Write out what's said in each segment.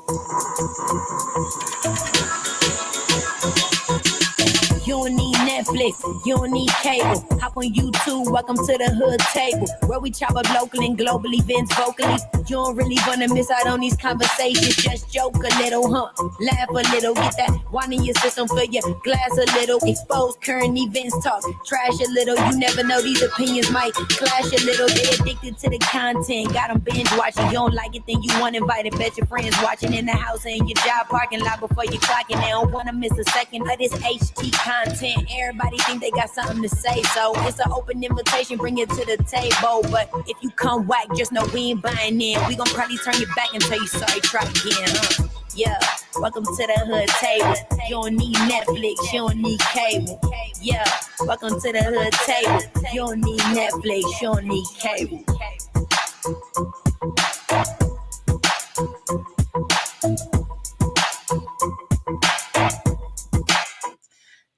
You don't need Netflix, you don't need cable. Hop on YouTube, welcome to the hood table, where we chop up local and global events vocally. You don't really wanna miss out on these conversations. Just joke a little, laugh a little, get that wine in your system, fill your glass a little. Expose current events, talk trash a little. You never know, these opinions might clash a little. They addicted to the content, got them binge watching. You don't like it, then you want invited. Bet your friends watching in the house and your job parking lot before you clocking. They don't wanna miss a second of this HT content. Everybody think they got something to say, so it's an open invitation, bring it to the table. But if you come whack, just know we ain't buying in. We gon' probably turn your back and tell you sorry, try again, Yeah, welcome to the hood table. You don't need Netflix, you don't need cable. Yeah, welcome to the hood table. You don't need Netflix, you don't need cable.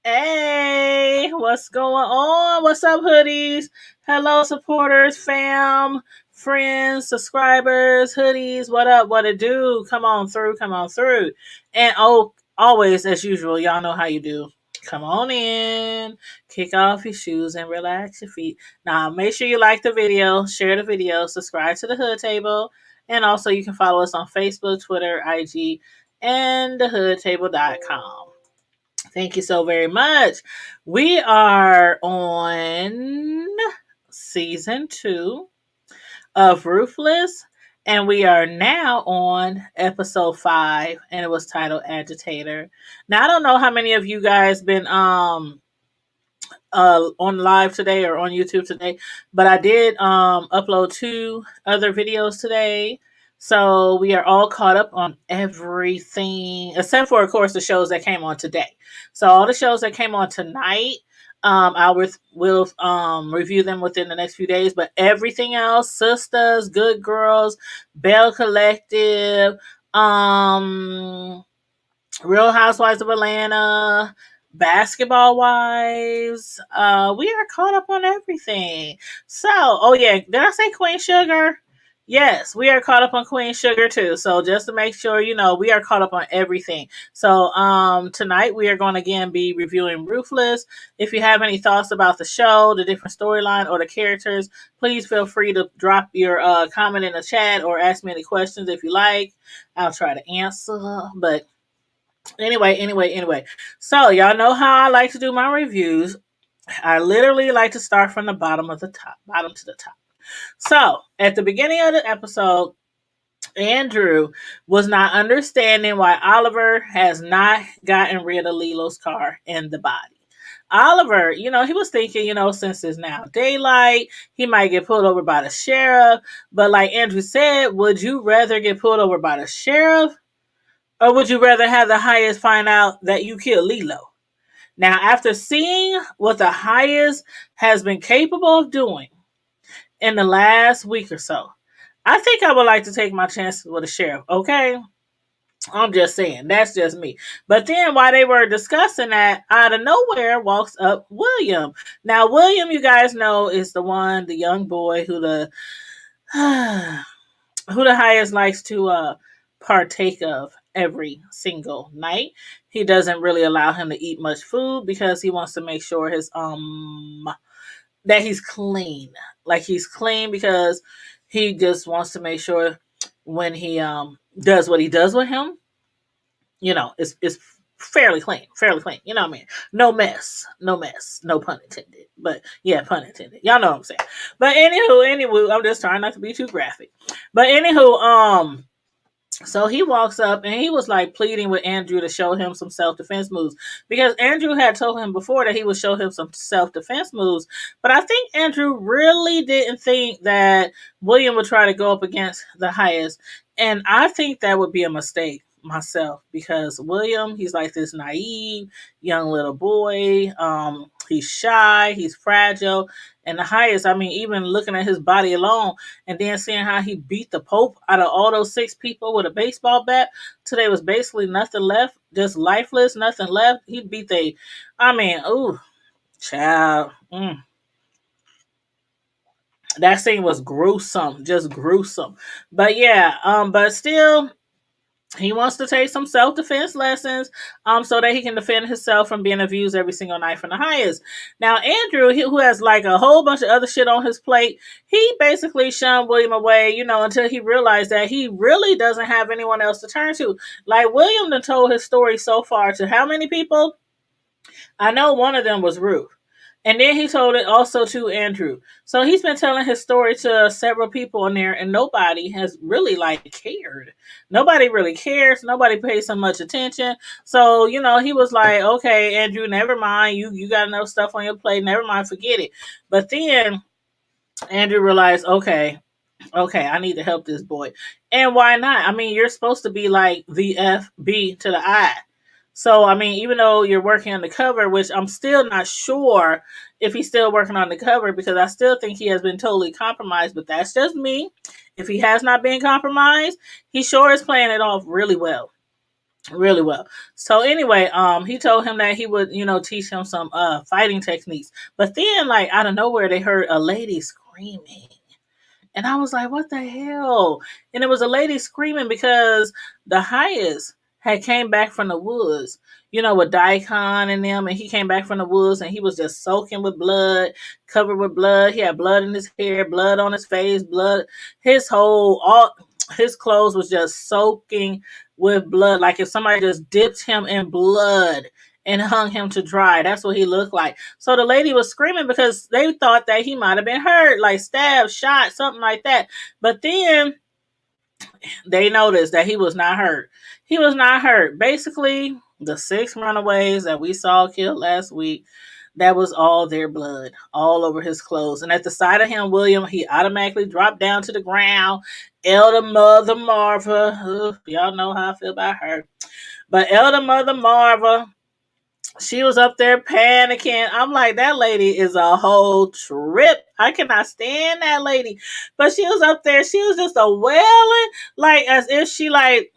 Hey, what's going on? What's up, hoodies? Hello, supporters, fam, friends, subscribers, hoodies. What up? What it do? Come on through. And always, as usual, y'all know how you do. Come on in, kick off your shoes and relax your feet. Now, make sure you like the video, share the video, subscribe to the Hood Table, and also you can follow us on Facebook, Twitter, IG, and thehoodtable.com. Thank you so very much. We are on season 2 of Ruthless, and we are now on episode 5, and it was titled Agitator. Now, I don't know how many of you guys been on live today or on YouTube today, but I did upload 2 other videos today. So we are all caught up on everything, except for, of course, the shows that came on today. So all the shows that came on tonight, will review them within the next few days. But everything else, Sisters, Good Girls, Bell Collective, Real Housewives of Atlanta, Basketball Wives, we are caught up on everything. So, oh yeah, did I say Queen Sugar? Yes, we are caught up on Queen Sugar too. So just to make sure, we are caught up on everything. So tonight we are going to again be reviewing Ruthless. If you have any thoughts about the show, the different storyline, or the characters, please feel free to drop your comment in the chat or ask me any questions if you like. I'll try to answer. But anyway. So y'all know how I like to do my reviews. I literally like to start from the bottom to the top. So, at the beginning of the episode, Andrew was not understanding why Oliver has not gotten rid of Lilo's car and the body. Oliver, he was thinking, since it's now daylight, he might get pulled over by the sheriff. But like Andrew said, would you rather get pulled over by the sheriff? Or would you rather have the highest find out that you killed Lilo? Now, after seeing what the highest has been capable of doing in the last week or so, I think I would like to take my chances with the sheriff, okay? I'm just saying, that's just me. But then while they were discussing that, out of nowhere walks up William. Now, William, you guys know, is the young boy who the highest likes to partake of every single night. He doesn't really allow him to eat much food because he wants to make sure his that he's clean. Like he's clean because he just wants to make sure when he does what he does with him, it's fairly clean. You know what I mean? No mess. No pun intended. But yeah, pun intended. Y'all know what I'm saying. But anywho, I'm just trying not to be too graphic. But anywho, so he walks up and he was like pleading with Andrew to show him some self-defense moves because Andrew had told him before that he would show him some self-defense moves. But I think Andrew really didn't think that William would try to go up against the highest. And I think that would be a mistake myself because William, he's like this naive young little boy. He's shy, he's fragile. And the highest, I mean, even looking at his body alone and then seeing how he beat the Pope out of all those 6 people with a baseball bat, today was basically nothing left, just lifeless, nothing left. He beat child. That scene was gruesome, just gruesome. But yeah, but still, He wants to take some self defense lessons, so that he can defend himself from being abused every single night from the highest. Now, Andrew, who has like a whole bunch of other shit on his plate, he basically shunned William away, until he realized that he really doesn't have anyone else to turn to. Like, William done told his story so far to how many people? I know one of them was Ruth. And then he told it also to Andrew. So he's been telling his story to several people in there, and nobody has really like cared. Nobody really cares. Nobody pays so much attention. So, he was like, okay, Andrew, never mind. You got enough stuff on your plate. Never mind, forget it. But then Andrew realized, okay, I need to help this boy. And why not? I mean, you're supposed to be like the FB to the I. So, I mean, even though you're working on the cover, which I'm still not sure if he's still working on the cover, because I still think he has been totally compromised, but that's just me. If he has not been compromised, he sure is playing it off really well. Really well. So anyway, he told him that he would, teach him some fighting techniques. But then, like, out of nowhere, they heard a lady screaming. And I was like, what the hell? And it was a lady screaming because the highest had came back from the woods, with Daikon and them. And he came back from the woods and he was just soaking with blood, covered with blood. He had blood in his hair, blood on his face, blood. All his clothes was just soaking with blood. Like if somebody just dipped him in blood and hung him to dry. That's what he looked like. So the lady was screaming because they thought that he might have been hurt, like stabbed, shot, something like that. But then they noticed that he was not hurt. He was not hurt. Basically, the 6 runaways that we saw killed last week, that was all their blood all over his clothes. And at the sight of him, William, he automatically dropped down to the ground. Elder Mother Marva, y'all know how I feel about her. But Elder Mother Marva, she was up there panicking. I'm like, that lady is a whole trip. I cannot stand that lady. But she was up there. She was just a wailing, like as if she like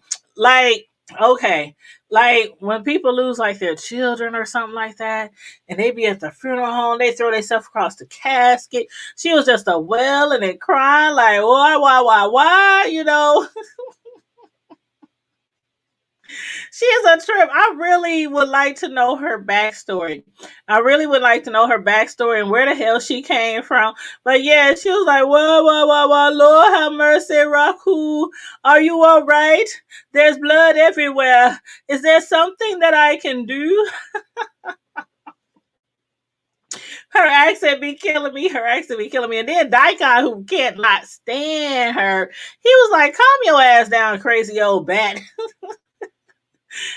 okay, like when people lose like their children or something like that, and they be at the funeral home, they throw themselves across the casket. She was just a wailing and crying, like why, She is a trip. I really would like to know her backstory. I really would like to know her backstory and where the hell she came from. But yeah, she was like, whoa, Lord have mercy, Raku. Are you all right? There's blood everywhere. Is there something that I can do? Her accent be killing me. Her accent be killing me. And then Daikon, who can't not stand her, he was like, calm your ass down, crazy old bat.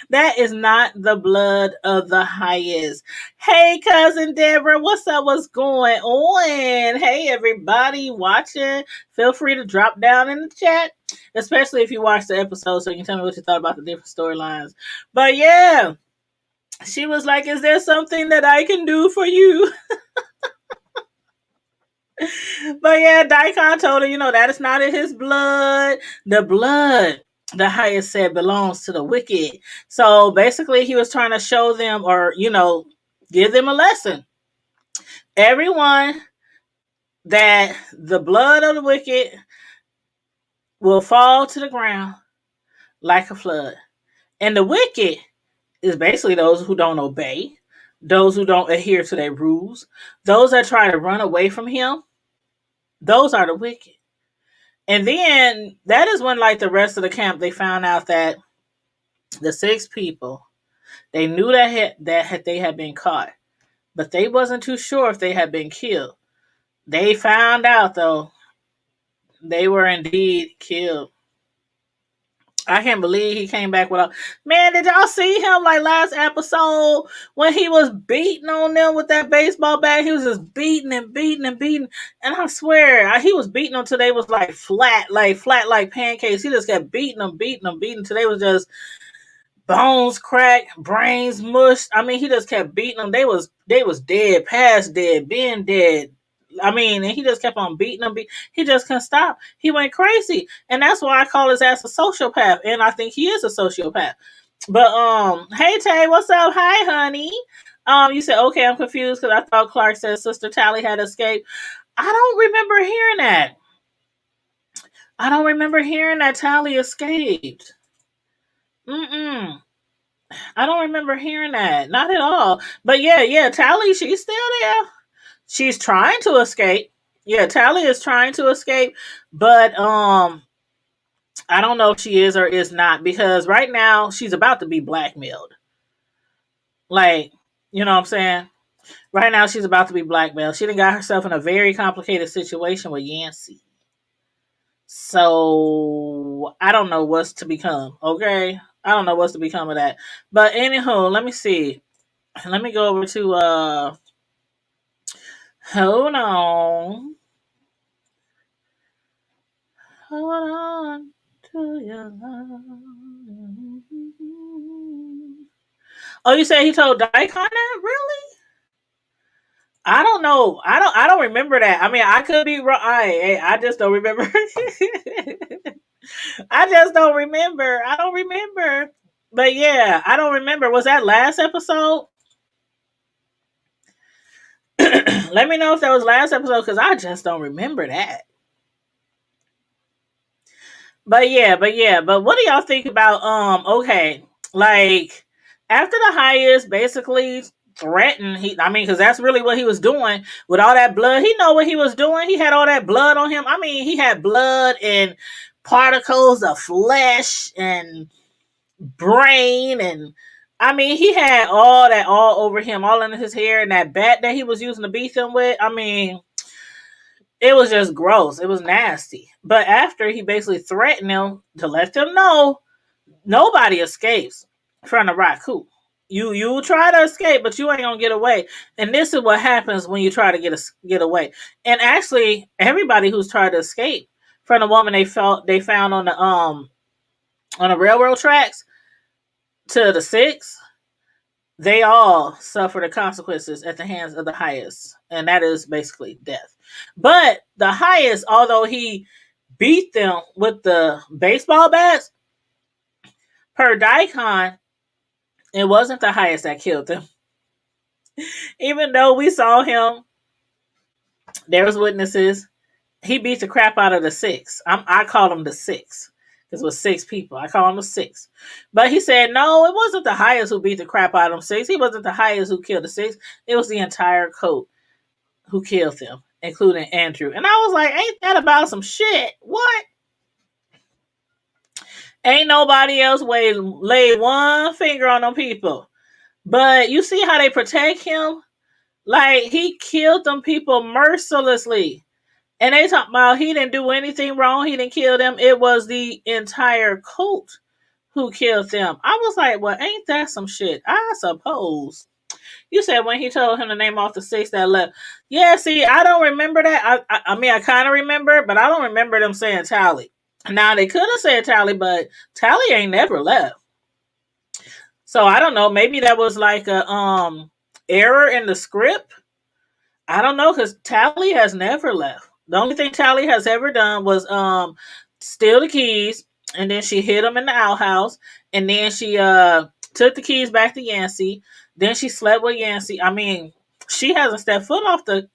That is not the blood of the highest. Hey, cousin Deborah, what's up? What's going on? Hey, everybody watching. Feel free to drop down in the chat, especially if you watched the episode, so you can tell me what you thought about the different storylines. But yeah, she was like, is there something that I can do for you? But yeah, Daikon told her, that is not in his blood. The blood, the highest said, belongs to the wicked. So basically, he was trying to show them or, give them a lesson. Everyone that the blood of the wicked will fall to the ground like a flood. And the wicked is basically those who don't obey, those who don't adhere to their rules, those that try to run away from him. Those are the wicked. And then that is when, like the rest of the camp, they found out that the 6 people, they knew that they had been caught, but they wasn't too sure if they had been killed. They found out though, they were indeed killed. I can't believe he came back without. Man, did y'all see him like last episode when he was beating on them with that baseball bat? He was just beating and beating and beating. And I swear, he was beating them till they was like flat like pancakes. He just kept beating them till they was just bones cracked, brains mushed. I mean, he just kept beating them. They was dead, past dead, being dead. I mean, and he just kept on beating them. He just couldn't stop. He went crazy, and that's why I call his ass a sociopath. And I think he is a sociopath. But hey Tay, what's up? Hi, honey. You said okay. I'm confused because I thought Clark said Sister Tally had escaped. I don't remember hearing that. I don't remember hearing that Tally escaped. Mm-mm. I don't remember hearing that. Not at all. But yeah, Tally, she's still there. She's trying to escape. Yeah, Tally is trying to escape, but I don't know if she is or is not because right now she's about to be blackmailed. Like, you know what I'm saying? Right now she's about to be blackmailed. She done got herself in a very complicated situation with Yancey. So I don't know what's to become. Okay, I don't know what's to become of that. But anywho, let me see. Let me go over to hold on. Hold on to your love. Oh, you say he told Daikon that? Really? I don't know. I don't remember that. I mean, I could be wrong. I just don't remember. I just don't remember. I don't remember. But yeah, I don't remember. Was that last episode? Let me know if that was last episode because I just don't remember that. But what do y'all think about okay, like after the highest basically threatened I mean because that's really what he was doing with all that blood. He know what he was doing. He had all that blood on him. I mean, he had blood and particles of flesh and brain and I mean, he had all that all over him, all under his hair, and that bat that he was using to beat them with. I mean, it was just gross. It was nasty. But after he basically threatened them to let them know nobody escapes from the Raku. You try to escape, but you ain't gonna get away. And this is what happens when you try to get away. And actually, everybody who's tried to escape from the woman they found on the railroad tracks to the six, they all suffer the consequences at the hands of the highest, and that is basically death. But the highest, although he beat them with the baseball bats, per Daikon, it wasn't the highest that killed them. Even though we saw him, there was witnesses. He beat the crap out of the six. I called him the six because it was six people. I call him the six. But he said no, it wasn't the highest who beat the crap out of them six. He wasn't the highest who killed the six. It was the entire coat who killed them, including Andrew. And I was like, ain't that about some shit? What? Ain't nobody else laid one finger on them people. But you see how they protect him? Like, he killed them people mercilessly. And they talk about he didn't do anything wrong. He didn't kill them. It was the entire cult who killed them. I was like, well, ain't that some shit? I suppose. You said when he told him to name off the six that left. Yeah, see, I don't remember that. I mean, I kind of remember, but I don't remember them saying Tally. Now, they could have said Tally, but Tally ain't never left. So I don't know. Maybe that was like a error in the script. I don't know because Tally has never left. The only thing Tally has ever done was steal the keys, and then she hid them in the outhouse, and then she took the keys back to Yancey. Then she slept with Yancey. I mean, she hasn't stepped foot off the.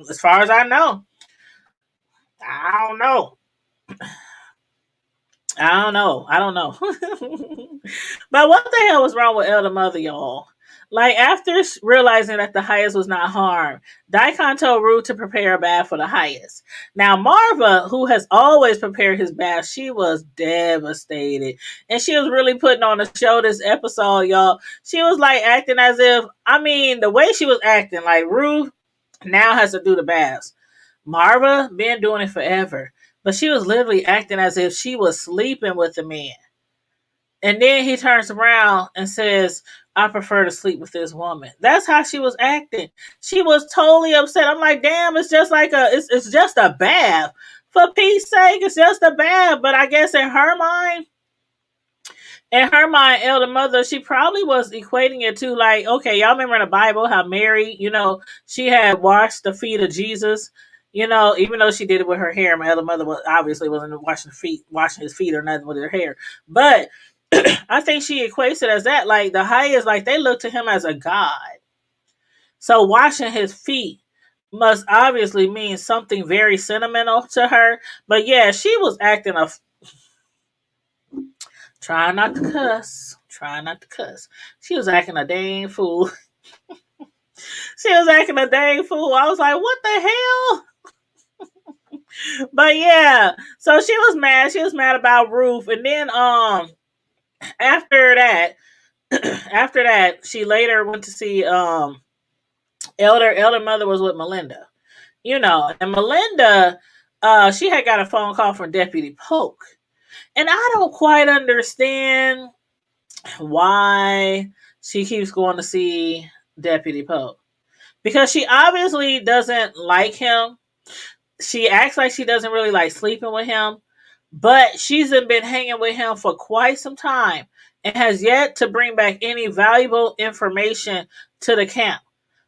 As far as I know, I don't know. I don't know. I don't know. But what the hell was wrong with Elder Mother, y'all? Like, after realizing that the highest was not harmed, Daikon told Rue to prepare a bath for the highest. Now, Marva, who has always prepared his bath, she was devastated. And she was really putting on a show this episode, y'all. She was like acting as if, I mean, the way she was acting, like Rue now has to do the baths. Marva been doing it forever. But she was literally acting as if she was sleeping with the man. And then he turns around and says, I prefer to sleep with this woman. That's how she was acting. She was totally upset. I'm like, damn, it's just like it's just a bath. For Pete's sake, it's just a bath. But I guess in her mind, Elder Mother, she probably was equating it to like, okay, y'all remember in the Bible how Mary, she had washed the feet of Jesus. Even though she did it with her hair, my Elder Mother obviously wasn't washing his feet or nothing with her hair. But I think she equates it as that. Like the highest, like they look to him as a god. So washing his feet must obviously mean something very sentimental to her. But yeah, she was acting Try not to cuss. Try not to cuss. She was acting a dang fool. She was acting a dang fool. I was like, what the hell? But yeah, so she was mad. She was mad about Ruth, and then after that, after that, she later went to see elder mother was with Melinda, and Melinda, she had got a phone call from Deputy Polk, and I don't quite understand why she keeps going to see Deputy Polk because she obviously doesn't like him. She acts like she doesn't really like sleeping with him, but she's been hanging with him for quite some time and has yet to bring back any valuable information to the camp.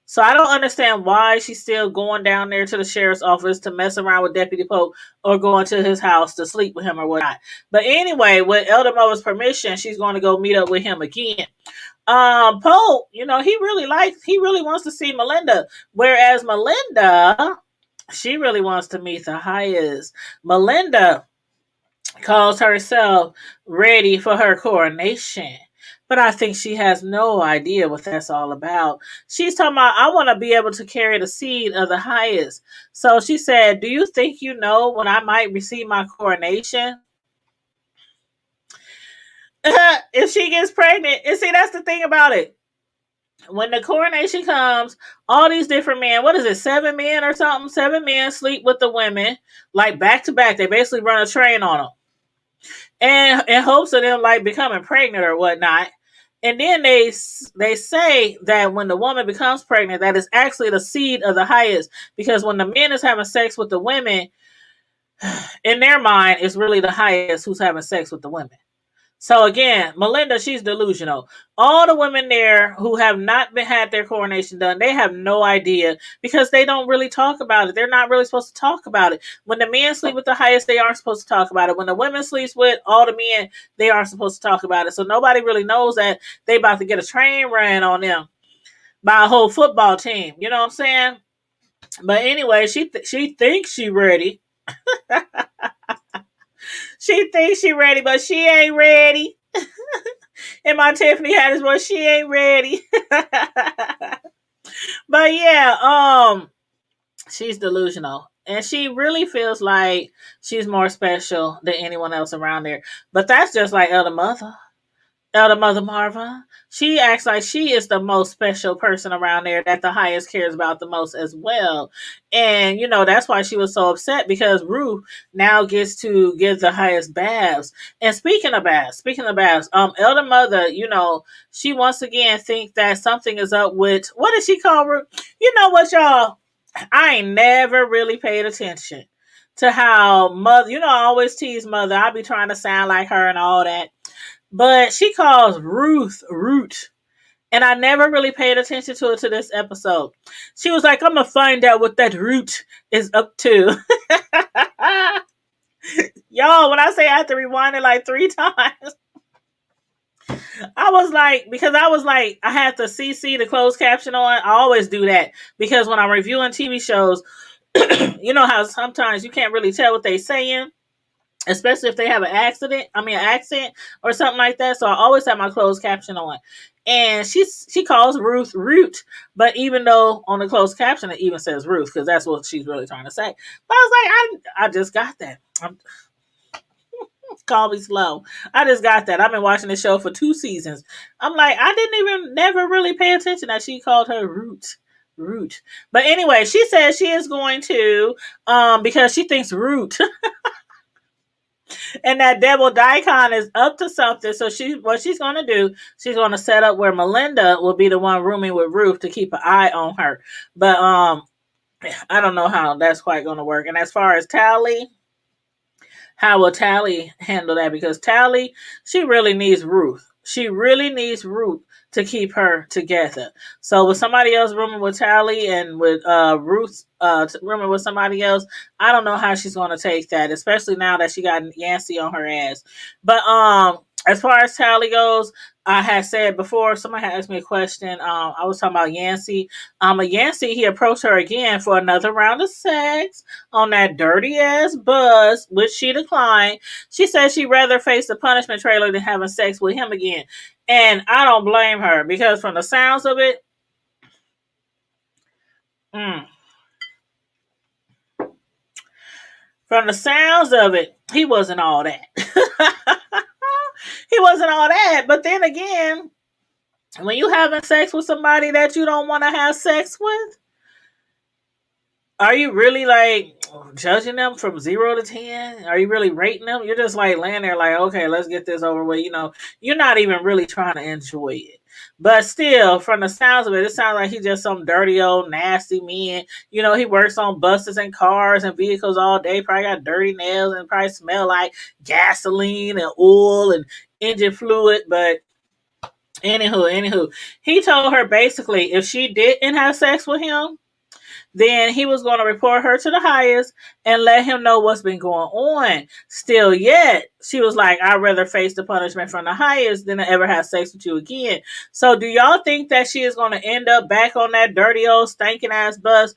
So I don't understand why she's still going down there to the sheriff's office to mess around with Deputy Pope or going to his house to sleep with him or whatnot. But anyway, with Elder Mother's permission, she's going to go meet up with him again. Pope, he really wants to see Melinda, whereas Melinda, she really wants to meet the highest. Melinda calls herself ready for her coronation. But I think she has no idea what that's all about. She's talking about, I want to be able to carry the seed of the highest. So she said, do you think you know when I might receive my coronation? If she gets pregnant, and see, that's the thing about it. When the coronation comes, all these different men, what is it, 7 men or something? 7 men sleep with the women, like back to back. They basically run a train on them. And in hopes of them like becoming pregnant or whatnot. And then they say that when the woman becomes pregnant, that is actually the seed of the highest. Because when the men is having sex with the women, in their mind, it's really the highest who's having sex with the women. So again, Melinda, she's delusional. All the women there who have not had their coronation done, they have no idea because they don't really talk about it. They're not really supposed to talk about it. When the men sleep with the highest, they aren't supposed to talk about it. When the women sleeps with all the men, they aren't supposed to talk about it. So nobody really knows that they about to get a train ran on them by a whole football team. You know what I'm saying? But anyway, she thinks she ready. She thinks she ready, but she ain't ready. And my Tiffany hat is what she ain't ready. But yeah, she's delusional. And she really feels like she's more special than anyone else around there. But that's just like Elder Mother Marva. She acts like she is the most special person around there that the highest cares about the most as well. And, that's why she was so upset because Ruth now gets to give the highest baths. And speaking of baths, Elder Mother, she once again thinks that something is up with, what did she call Ruth? You know what, y'all? I ain't never really paid attention to how Mother, I always tease Mother. I be trying to sound like her and all that. But she calls Ruth Root. And I never really paid attention to it to this episode. She was like, I'm going to find out what that Root is up to. Y'all, when I say I have to rewind it like 3 times, I was like, I had to CC the closed caption on. I always do that. Because when I'm reviewing TV shows, you know how sometimes you can't really tell what they're saying. Especially if they have an accent or something like that. So I always have my closed caption on. And she calls Ruth Root. But even though on the closed caption it even says Ruth, because that's what she's really trying to say. But I was like, I just got that. Call me slow. I just got that. I've been watching the show for 2 seasons. I'm like, I didn't even never really pay attention that she called her Root. But anyway, she says she is going to, because she thinks Root and that devil Daikon is up to something. So what she's going to do, she's going to set up where Melinda will be the one rooming with Ruth to keep an eye on her. But I don't know how that's quite going to work. And as far as Tally, how will Tally handle that? Because Tally, she really needs Ruth. She really needs Ruth to keep her together. So with somebody else rooming with Tally and with Ruth rooming with somebody else, I don't know how she's going to take that, especially now that she got Yancey on her ass. But as far as Tally goes, I had said before, somebody had asked me a question. I was talking about Yancey. Yancey, he approached her again for another round of sex on that dirty ass bus, which she declined. She said she'd rather face the punishment trailer than having sex with him again. And I don't blame her because from the sounds of it, mm, from the sounds of it, he wasn't all that. He wasn't all that. But then again, when you having sex with somebody that you don't want to have sex with, are you really like judging them from 0 to 10? Are you really rating them? You're just like laying there like, okay, let's get this over with. You're not even really trying to enjoy it. But still, from the sounds of it, it sounds like he's just some dirty old nasty man. He works on buses and cars and vehicles all day. Probably got dirty nails and probably smell like gasoline and oil and engine fluid. But anywho, he told her basically if she didn't have sex with him, then he was going to report her to the highest and let him know what's been going on. Still yet, she was like, I'd rather face the punishment from the highest than to ever have sex with you again. So do y'all think that she is going to end up back on that dirty old stinking ass bus,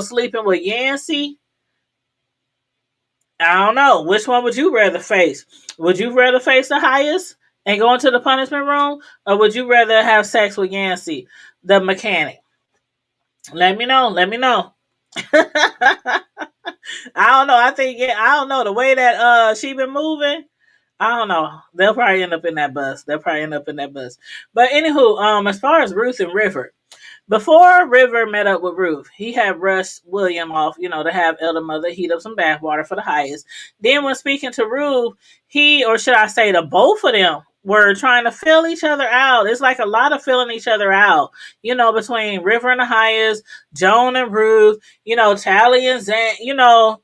sleeping with Yancey? I don't know. Which one would you rather face? Would you rather face the highest and go into the punishment room? Or would you rather have sex with Yancey, the mechanic? Let me know. Let me know. I don't know. I don't know. The way that she been moving, I don't know. They'll probably end up in that bus. But anywho, as far as Ruth and River, before River met up with Ruth, he had rushed William off, to have Elder Mother heat up some bath water for the highest. Then when speaking to Ruth, he, or should I say the both of them, were trying to fill each other out. It's like a lot of filling each other out, between River and the highest, Joan and Ruth, Tally and Zan,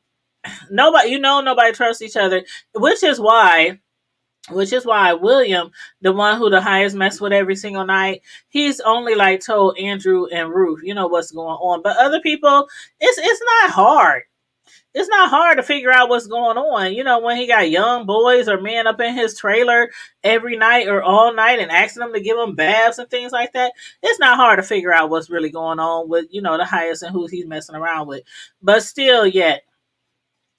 nobody trusts each other, which is why William, the one who the highest mess with every single night, he's only like told Andrew and Ruth, what's going on. But other people, it's not hard. It's not hard to figure out what's going on. When he got young boys or men up in his trailer every night or all night and asking them to give him baths and things like that, it's not hard to figure out what's really going on with, the highest and who he's messing around with. But still yet,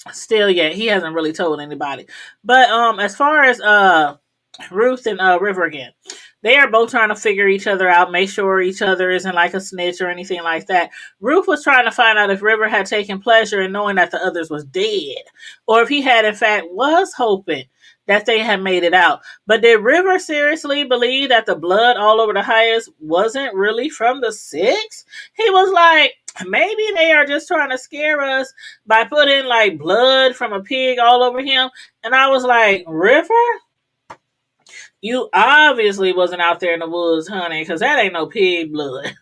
he hasn't really told anybody. But as far as Ruth and River again, they are both trying to figure each other out, make sure each other isn't like a snitch or anything like that. Ruth was trying to find out if River had taken pleasure in knowing that the others was dead, or if he had in fact was hoping that they had made it out. But did River seriously believe that the blood all over the highest wasn't really from the six? He was like, maybe they are just trying to scare us by putting like blood from a pig all over him. And I was like, River? You obviously wasn't out there in the woods, honey, because that ain't no pig blood.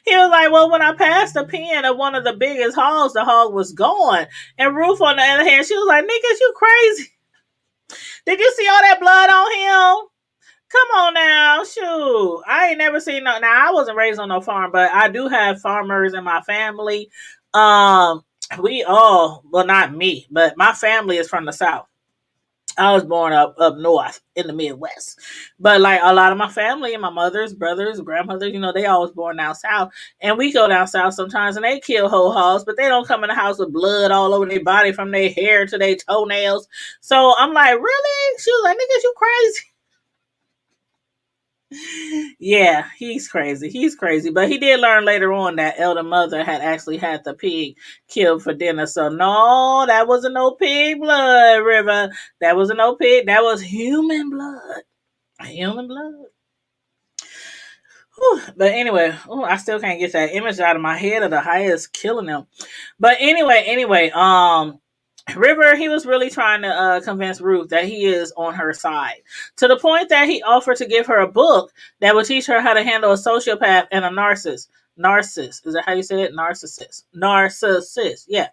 He was like, well, when I passed the pen of one of the biggest hogs, the hog was gone. And Ruth, on the other hand, she was like, niggas, you crazy. Did you see all that blood on him? Come on now, shoot. I ain't never seen no. Now, I wasn't raised on no farm, but I do have farmers in my family. We all, well, not me, but my family is from the South. I was born up north in the Midwest. But like a lot of my family and my mother's brothers, grandmothers, they all was born down south. And we go down south sometimes and they kill whole hogs, but they don't come in the house with blood all over their body from their hair to their toenails. So I'm like, really? She was like, niggas, you crazy. Yeah, he's crazy. He's crazy. But he did learn later on that Elder Mother had actually had the pig killed for dinner. So no, that wasn't no pig blood, River. That wasn't no pig. That was human blood. Human blood. Whew. But anyway, I still can't get that image out of my head of the highest killing them. But anyway, River, he was really trying to convince Ruth that he is on her side, to the point that he offered to give her a book that would teach her how to handle a sociopath and a narcissist. Narcissist, is that how you say it? Narcissist, yeah.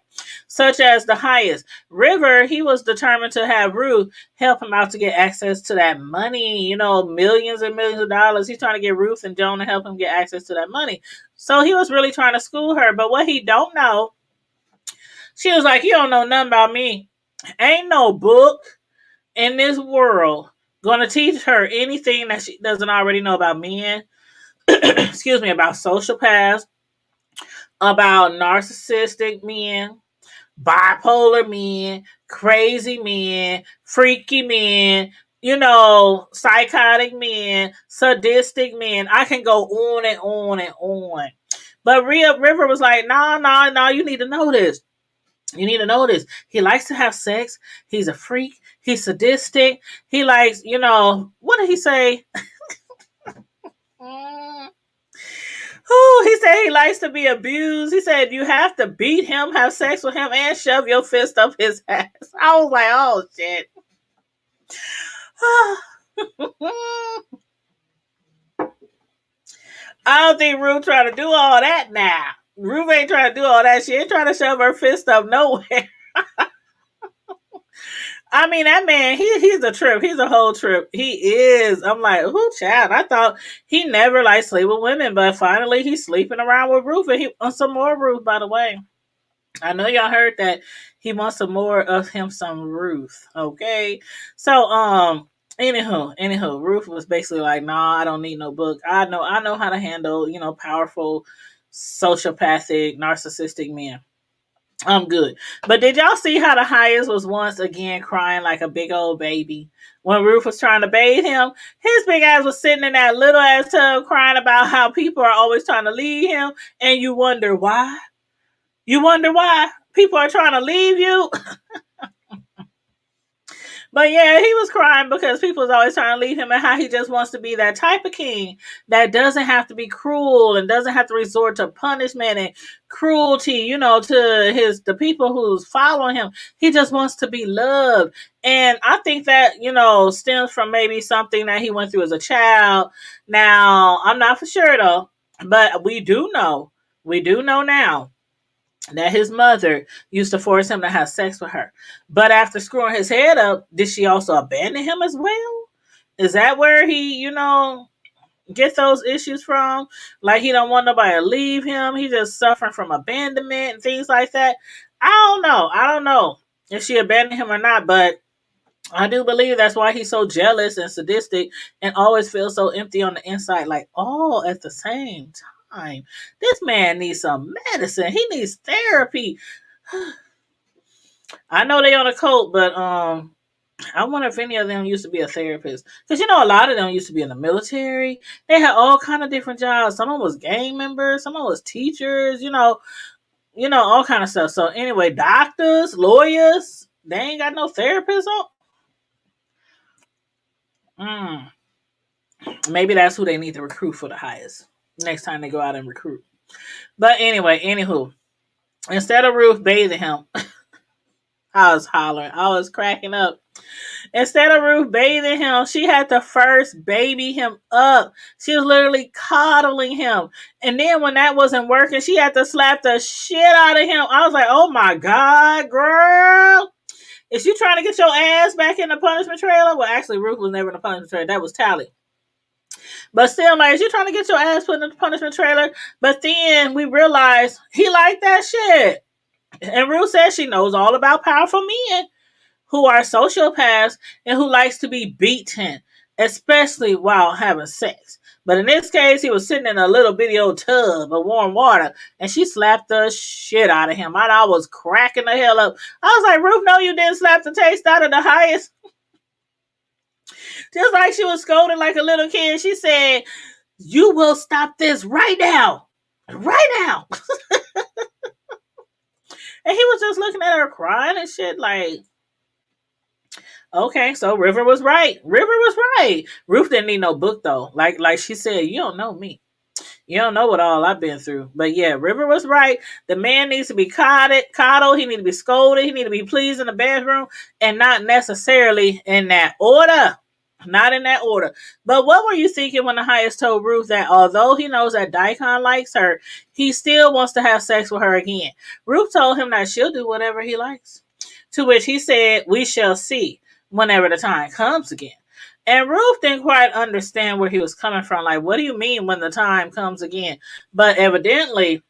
Such as the highest. River, he was determined to have Ruth help him out to get access to that money, millions and millions of dollars. He's trying to get Ruth and Joan to help him get access to that money. So he was really trying to school her, but what he don't know, she was like, you don't know nothing about me. Ain't no book in this world Going to teach her anything that she doesn't already know about men. Excuse me, about sociopaths, about narcissistic men, bipolar men, crazy men, freaky men, psychotic men, sadistic men. I can go on and on and on. But Rhea River was like, nah, you need to know this. You need to know this. He likes to have sex. He's a freak. He's sadistic. He likes, what did he say? Mm. Oh, he said he likes to be abused. He said you have to beat him, have sex with him, and shove your fist up his ass. I was like, oh shit. I don't think Ruth trying to do all that now. Ruth ain't trying to do all that. She ain't trying to shove her fist up nowhere. I mean, that man, he's a trip. He's a whole trip. He is. I'm like, who child? I thought he never like sleep with women, but finally he's sleeping around with Ruth, and he on some more Ruth, by the way. I know y'all heard that he wants some more of him, some Ruth. Okay. So, anywho, Ruth was basically like, nah, I don't need no book. I know how to handle, powerful, sociopathic, narcissistic men. I'm good. But did y'all see how the highest was once again crying like a big old baby when Ruth was trying to bathe him? His big ass was sitting in that little ass tub crying about how people are always trying to leave him, and you wonder why. You wonder why people are trying to leave you. But yeah, he was crying because people was always trying to leave him, and how he just wants to be that type of king that doesn't have to be cruel and doesn't have to resort to punishment and cruelty, to the people who's following him. He just wants to be loved. And I think that, stems from maybe something that he went through as a child. Now, I'm not for sure though, but we do know now that his mother used to force him to have sex with her. But after screwing his head up, did she also abandon him as well? Is that where he, get those issues from? Like he don't want nobody to leave him. He just suffering from abandonment and things like that. I don't know if she abandoned him or not, but I do believe that's why he's so jealous and sadistic and always feels so empty on the inside, like all at the same time. This man needs some medicine. He needs therapy. I know they on a cult, but I wonder if any of them used to be a therapist. Because a lot of them used to be in the military. They had all kind of different jobs. Some of them was gang members, some of them was teachers, all kind of stuff. So anyway, doctors, lawyers, they ain't got no therapists on. Mm. Maybe that's who they need to recruit for the highest next time they go out and recruit. But anyway, anywho, instead of Ruth bathing him, I was hollering. I was cracking up. Instead of Ruth bathing him, she had to first baby him up. She was literally coddling him. And then when that wasn't working, she had to slap the shit out of him. I was like, oh my God, girl. Is you trying to get your ass back in the punishment trailer? Well, actually, Ruth was never in the punishment trailer. That was Tally. But still, like, is you trying to get your ass put in the punishment trailer? But then we realized he liked that shit. And Ruth says she knows all about powerful men who are sociopaths and who likes to be beaten, especially while having sex. But in this case, he was sitting in a little bitty old tub of warm water, and she slapped the shit out of him. I was cracking the hell up. I was like, Ruth, no, you didn't slap the taste out of the highest. Just like she was scolding like a little kid. She said, you will stop this right now. Right now. And he was just looking at her crying and shit like, okay, so River was right. River was right. Ruth didn't need no book though. Like she said, you don't know me. You don't know what all I've been through. But yeah, River was right. The man needs to be coddled. He needs to be scolded. He needs to be pleased in the bathroom and not necessarily in that order. Not in that order. But what were you thinking when the highest told Ruth that although he knows that Daikon likes her, he still wants to have sex with her again? Ruth told him that she'll do whatever he likes. To which he said, we shall see whenever the time comes again. And Ruth didn't quite understand where he was coming from. Like, what do you mean when the time comes again? But evidently,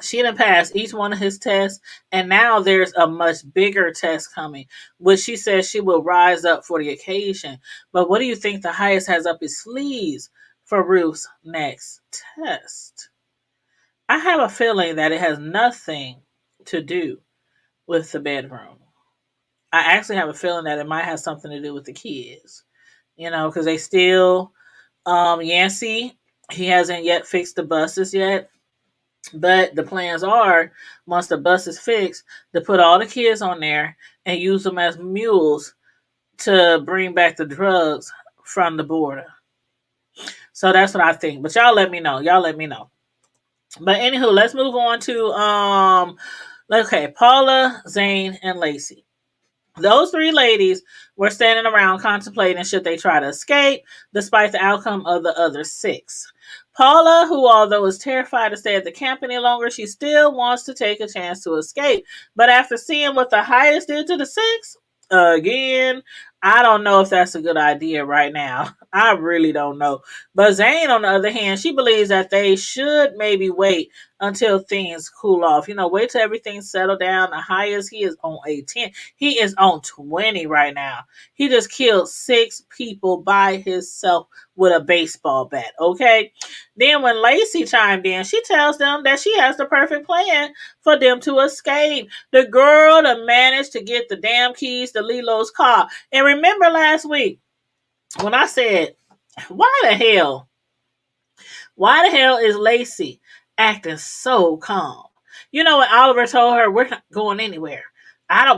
She done passed each one of his tests, and now there's a much bigger test coming, which she says she will rise up for the occasion. But what do you think the highest has up his sleeves for Ruth's next test? I have a feeling that it has nothing to do with the bedroom. I actually have a feeling that it might have something to do with the kids. Because they still, Yancey, he hasn't yet fixed the buses yet. But the plans are, once the bus is fixed, to put all the kids on there and use them as mules to bring back the drugs from the border. So that's what I think. But y'all let me know. Y'all let me know. But anywho, let's move on to okay, Paula, Zane, and Lacey. Those three ladies were standing around contemplating should they try to escape, despite the outcome of the other six. Paula, who although is terrified to stay at the camp any longer, she still wants to take a chance to escape. But after seeing what the highest did to the six, again, I don't know if that's a good idea right now. I really don't know. But Zane, on the other hand, she believes that they should maybe wait until things cool off. Wait till everything settle down. The highest he is on a 10. He is on 20 right now. He just killed 6 people by himself with a baseball bat. Okay. Then when Lacey chimed in, she tells them that she has the perfect plan for them to escape. The girl that managed to get the damn keys to Lilo's car. And remember last week when I said, why the hell? Why the hell is Lacey acting so calm? What Oliver told her, we're not going anywhere.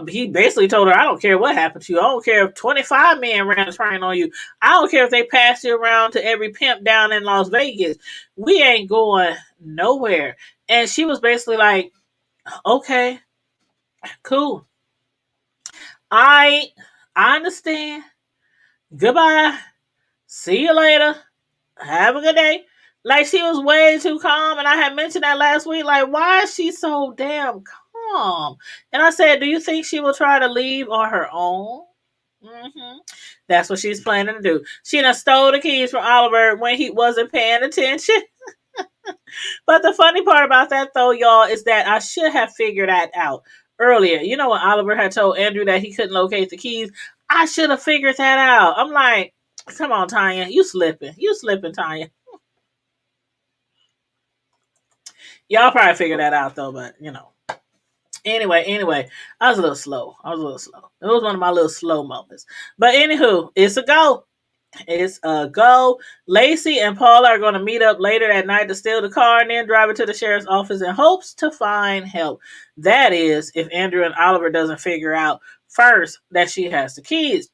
He basically told her, I don't care what happened to you. I don't care if 25 men ran a train on you. I don't care if they passed you around to every pimp down in Las Vegas. We ain't going nowhere. And she was basically like, okay, cool. I understand. Goodbye. See you later. Have a good day. Like, she was way too calm, and I had mentioned that last week. Like, why is she so damn calm? And I said, do you think she will try to leave on her own? That's what she's planning to do. She done stole the keys from Oliver when he wasn't paying attention. But the funny part about that, though, y'all, is that I should have figured that out earlier. When Oliver had told Andrew that he couldn't locate the keys, I should have figured that out. I'm like, come on, Tanya, you slipping. You slipping, Tanya. Y'all probably figured that out, though, but, Anyway, I was a little slow. It was one of my little slow moments. But anywho, it's a go. It's a go. Lacey and Paula are going to meet up later that night to steal the car and then drive it to the sheriff's office in hopes to find help. That is, if Andrew and Oliver doesn't figure out first that she has the keys.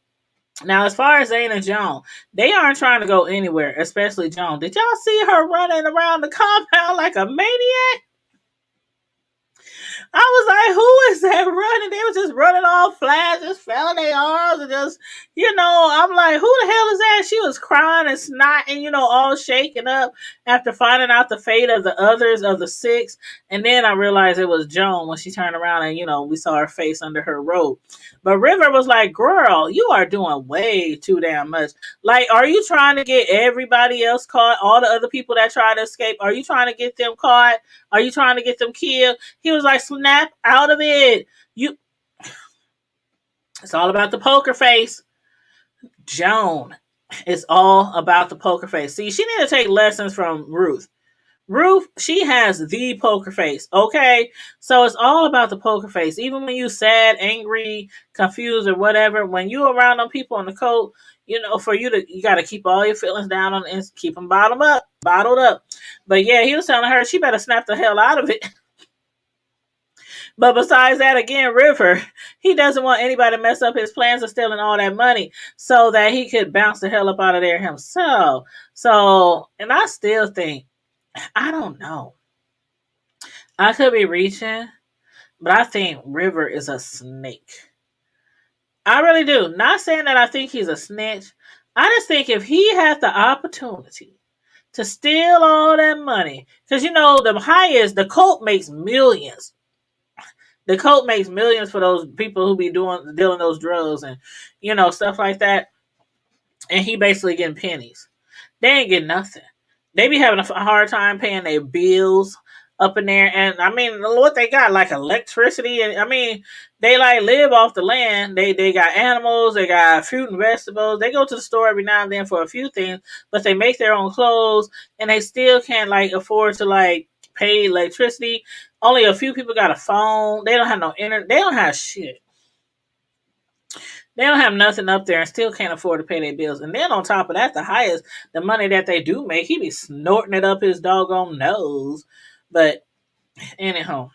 Now, as far as Zane and Joan, they aren't trying to go anywhere, especially Joan. Did y'all see her running around the compound like a maniac? I was like, who is that running? They was just running all flat, just flailing their arms and just, I'm like, who the hell is that? She was crying and snotting, all shaken up after finding out the fate of the others of the 6. And then I realized it was Joan when she turned around and, we saw her face under her robe. But River was like, girl, you are doing way too damn much. Like, are you trying to get everybody else caught? All the other people that tried to escape, are you trying to get them caught? Are you trying to get them killed? He was like, snap out of it. It's all about the poker face. Joan, it's all about the poker face. See, she need to take lessons from Ruth. Ruth, she has the poker face, okay? So it's all about the poker face. Even when you sad, angry, confused, or whatever, when you around them people on the coat, you got to keep all your feelings down and keep them bottled up. But yeah, he was telling her she better snap the hell out of it. But besides that, again, River, he doesn't want anybody to mess up his plans of stealing all that money so that he could bounce the hell up out of there himself. So, and I still think, I don't know. I could be reaching, but I think River is a snake. I really do. Not saying that I think he's a snitch. I just think if he had the opportunity to steal all that money, because the highest, the cult makes millions. The cult makes millions for those people who be dealing those drugs and stuff like that. And he basically getting pennies. They ain't getting nothing. They be having a hard time paying their bills. up in there. And I mean, what they got, like electricity, and I mean, they like live off the land. They got animals, they got fruit and vegetables. They go to the store every now and then for a few things, but they make their own clothes, and they still can't like afford to like pay electricity. Only a few people got a phone. They don't have no internet. They don't have shit. They don't have nothing up there and still can't afford to pay their bills. And then on top of that, the money that they do make, he be snorting it up his doggone nose. But anyhow,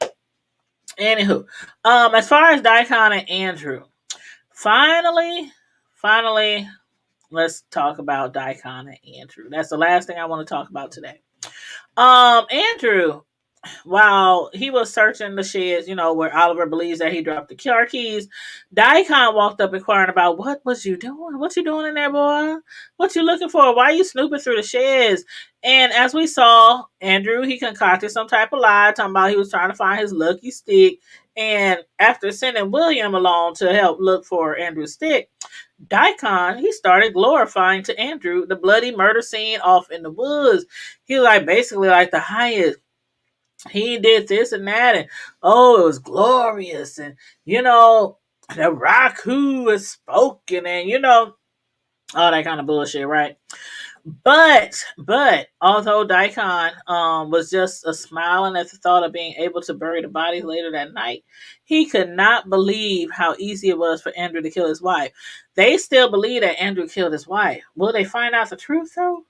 anywho, as far as Daikon and Andrew, finally, finally, let's talk about Daikon and Andrew. That's the last thing I want to talk about today. Andrew, while he was searching the sheds, where Oliver believes that he dropped the car keys, Daikon walked up inquiring about what was you doing? What you doing in there, boy? What you looking for? Why you snooping through the sheds? And as we saw, Andrew, he concocted some type of lie, talking about he was trying to find his lucky stick. And after sending William along to help look for Andrew's stick, Daikon, he started glorifying to Andrew the bloody murder scene off in the woods. He was like basically like the highest. He did this and that, and oh, it was glorious, and the rock who has spoken, and all that kind of bullshit, right? But although Daikon was just smiling at the thought of being able to bury the bodies later that night, he could not believe how easy it was for Andrew to kill his wife. They still believe that Andrew killed his wife. Will they find out the truth though?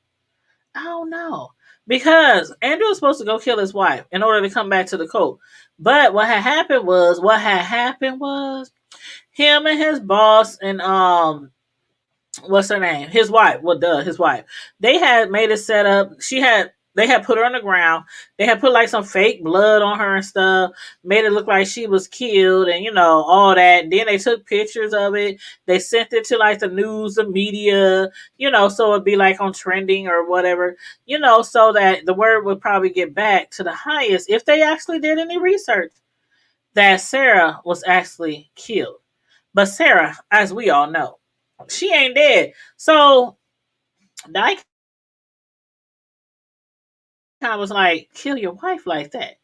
I don't know. Because Andrew was supposed to go kill his wife in order to come back to the cult. But what had happened was him and his boss and what's her name? His wife. Well, his wife. They had made a setup. They had put her on the ground. They had put like some fake blood on her and stuff, made it look like she was killed and all that. And then they took pictures of it. They sent it to like the news, the media, so it'd be like on trending or whatever, so that the word would probably get back to the highest if they actually did any research that Sarah was actually killed. But Sarah, as we all know, she ain't dead. So Daikon was like, kill your wife like that.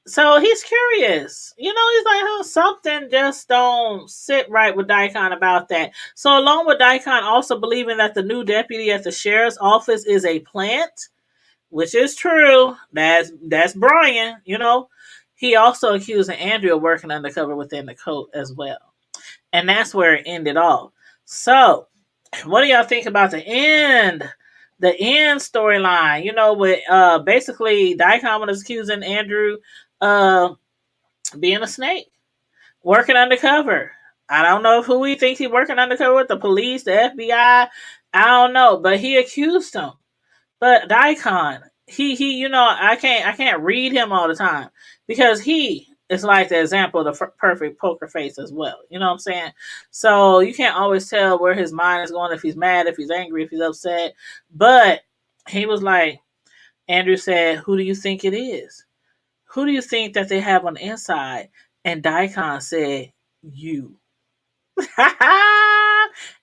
So he's curious. He's like, something just don't sit right with Daikon about that. So along with Daikon also believing that the new deputy at the sheriff's office is a plant, which is true. That's Brian, He also accused Andrew of working undercover within the cult as well. And that's where it ended off. So what do y'all think about the end? The end storyline, with basically Daikon was accusing Andrew of being a snake, working undercover. I don't know who he thinks he's working undercover with, the police, the FBI. I don't know, but he accused him. But Daikon, he, I can't read him all the time because he is like the example of the perfect poker face as well. You know what I'm saying? So you can't always tell where his mind is going, if he's mad, if he's angry, if he's upset. But he was like, Andrew said, who do you think it is? Who do you think that they have on the inside? And Daikon said, you.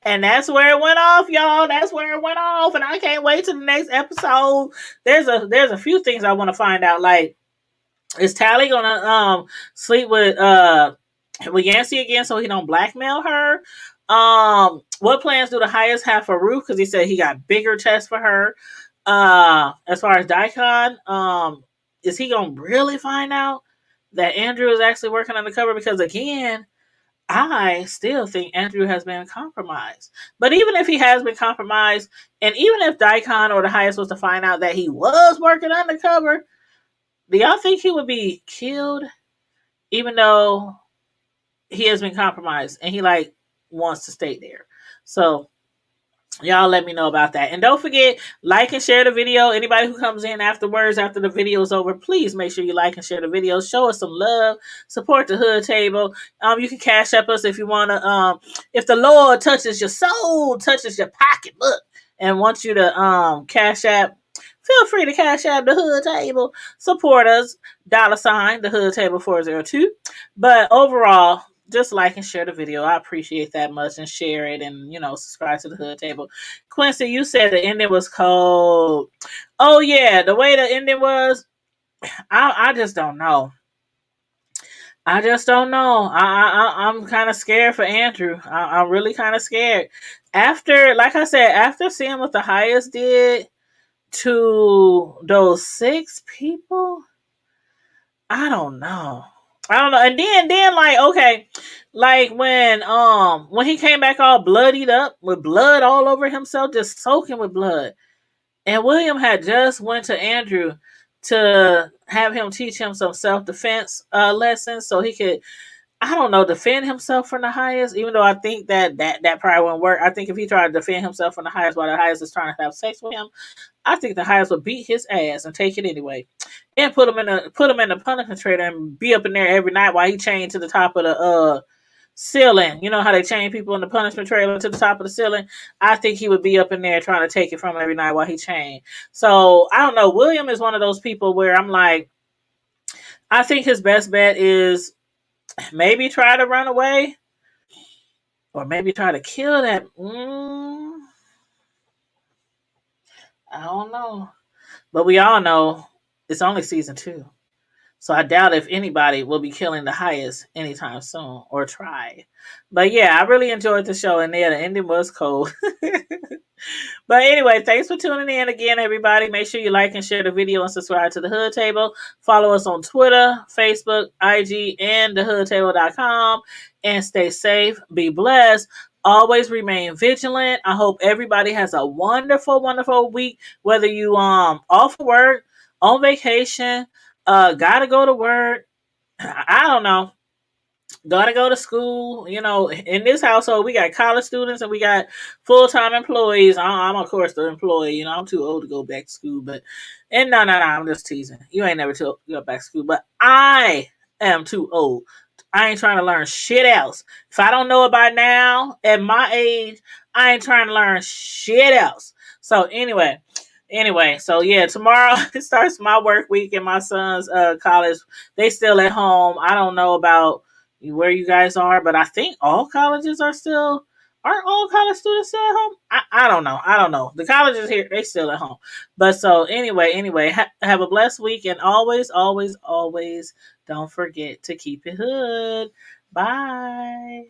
And that's where it went off, y'all. That's where it went off. And I can't wait to the next episode. There's a few things I want to find out. Like, is Tally gonna sleep with Yancy again so he don't blackmail her? What plans do the highest have for Ruth? Because he said he got bigger tests for her. As far as Daikon, is he gonna really find out that Andrew is actually working undercover? Because again, I still think Andrew has been compromised. But even if he has been compromised, and even if Daikon or the highest was to find out that he was working undercover, do y'all think he would be killed even though he has been compromised and he like wants to stay there? So y'all let me know about that. And don't forget, like and share the video. Anybody who comes in afterwards, after the video is over, please make sure you like and share the video. Show us some love. Support the Hood Table. You can cash up us if you want to. If the Lord touches your soul, touches your pocketbook, and wants you to cash app, feel free to cash app the Hood Table. Support us. $ the Hood Table 402. But overall, just like and share the video. I appreciate that much, and share it, and subscribe to the Hood Table. Quincy, you said the ending was cold. Oh yeah, the way the ending was, I just don't know. I just don't know. I'm kind of scared for Andrew. I'm really kind of scared. After, like I said, after seeing what the highest did to those six people, I don't know. I don't know. And then like, okay, like when he came back all bloodied up with blood all over himself, just soaking with blood. And William had just went to Andrew to have him teach him some self defense lessons so he could, I don't know, defend himself from the highest. Even though I think that probably wouldn't work. I think if he tried to defend himself from the highest while the highest is trying to have sex with him, I think the highest would beat his ass and take it anyway, and put him in the punishment trailer and be up in there every night while he chained to the top of the ceiling. You know how they chain people in the punishment trailer to the top of the ceiling? I think he would be up in there trying to take it from him every night while he chained. So I don't know. William is one of those people where I'm like, I think his best bet is maybe try to run away or maybe try to kill that. I don't know. But we all know it's only season 2. So I doubt if anybody will be killing the highest anytime soon or try. But yeah, I really enjoyed the show, and yeah, the ending was cold. But anyway, thanks for tuning in again, everybody. Make sure you like and share the video and subscribe to the Hood Table. Follow us on Twitter, Facebook, IG, and thehoodtable.com. And stay safe, be blessed. Always remain vigilant. I hope everybody has a wonderful, wonderful week. Whether you off work, on vacation, gotta go to work. I don't know. Gotta go to school. You know, in this household, we got college students and we got full time employees. I'm of course the employee. You know, I'm too old to go back to school, but and no, I'm just teasing. You ain't never too go back to school, but I am too old. I ain't trying to learn shit else. If I don't know about now at my age, I ain't trying to learn shit else. So anyway, so yeah, tomorrow it starts my work week and my son's college. They still at home. I don't know about where you guys are, but I think all colleges are still, aren't all college students still at home? I don't know. I don't know. The colleges here, they still at home. But so anyway, have a blessed week and always don't forget to keep it hood. Bye.